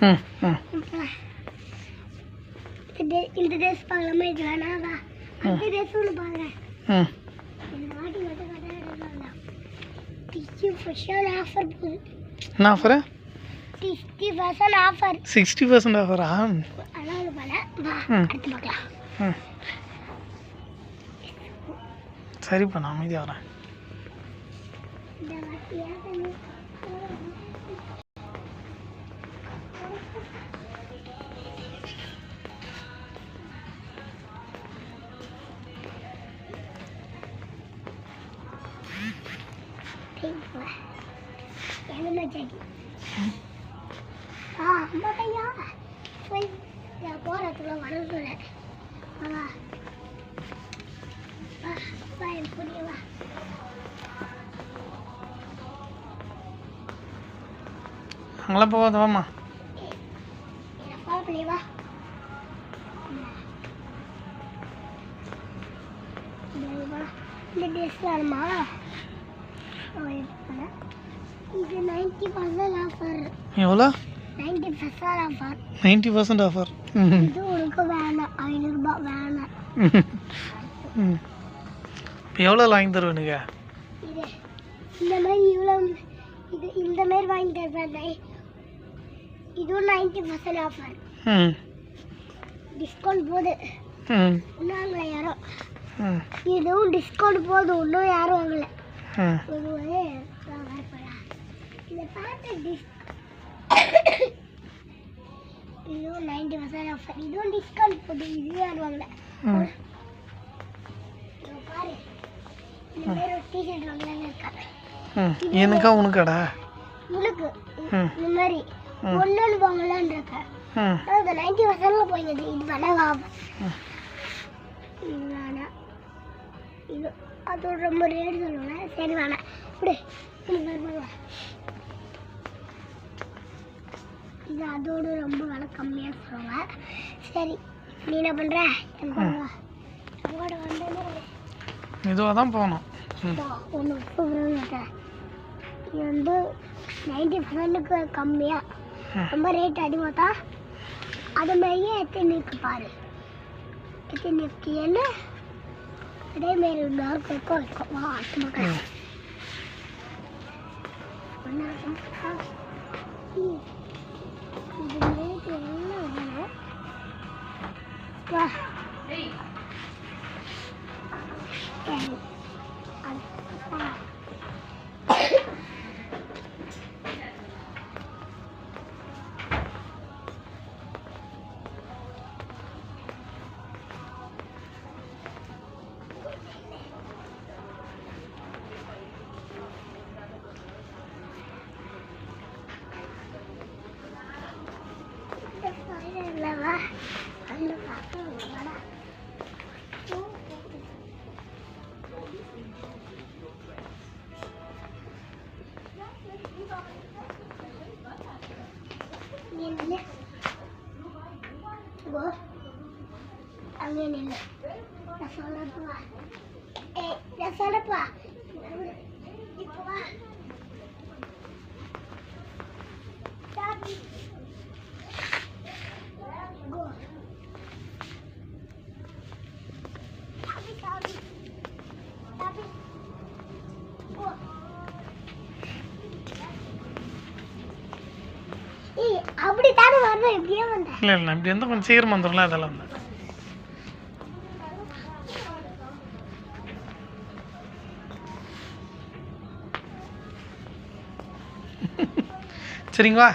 இந்த ட்ரெஸ் பார்க்கலாமா இது வேணாவா அந்த ட்ரெஸ் ஒன்று பார்க்குறேன் இந்த வாட்டி மட்டும் கட்டாடலாம் ஸ்பெஷல் ஆஃபர் போகுது என்ன ஆஃபரு 60% ஆஃபர் 60% ஆஃபரா அதாவது போல வா அடுத்து பார்க்கலாம் சரிப்பா நான் அமைதியாக வரேன் இந்த வாட்டி ஏன் அம்மாக்கையா போய் போகிறதுக்குள்ள வர சொல்ல வா வா என் புரியவா அங்கெல்லாம் போகாத வாம்மா வா இந்த ட்ரெஸ் வேணுமா இது 90% ஆஃபர் எவ்வளோ 90% ஆஃபர் 90% ஆஃபர் இது உனக்கு வேணாம் 500 ரூபாய் வேணாம் இப்போ எவ்வளோ வாங்கி தருவேனுங்க இது இந்த மாதிரி இவ்வளோ இது இந்த மாதிரி வாங்கி தருவேன் இதுவும் 90% ஆஃபர் டிஸ்கவுண்ட் போகுது இன்னும் யாரும் இதுவும் டிஸ்கவுண்ட் போகுது இன்னும் யாரும் வாங்கலை இந்த பார்த்து இதுவும் 90% ஆஃபர் இதுவும் டிஸ்கவுண்ட் போகுது இதுவும் யாரும் வாங்கலை பாரு இந்த மாதிரி ஒரு டிஷர்ட் வாங்கலான்னு இருக்காங்க எனக்கா உனக்காடா உனக்கு இந்த மாதிரி ஒன்று வாங்கலான்னு இருக்கேன் அது 90% போயிடுது இது வேணா இது வேணாம் இது அதோட ரொம்ப ரேட் சொல்லுவேன் சரி வேணாம் இப்படி இது அதோட ரொம்ப விலை கம்மியாக சொல்லுவாங்க சரி நீ என்ன பண்ணுற எங்கோட வந்து மெதுவாக தான் போகணும் ஒன்று இது வந்து 90%க்கு கம்மியாக ரொம்ப ரேட் அதிகமாக தான் அது மாதிரியே எத்தனை இருக்கு பாரு எத்தனை இருக்கு என்ன அதேமாரி இன்னொரு இருக்கும் வா அடுத்த மக்கள் இது ரேட் என்ன வா அங்கே நில்லு நான் சொல்லப்பா நான் சொல்லப்பா இப்போ வா அப்படித்தானே வரணும் எப்படியே வந்தேன் இல்லை இல்லை இப்படி இருந்தால் கொஞ்சம் சீக்கிரம் வந்துடும்ல அதெல்லாம் வந்து சரிங்களா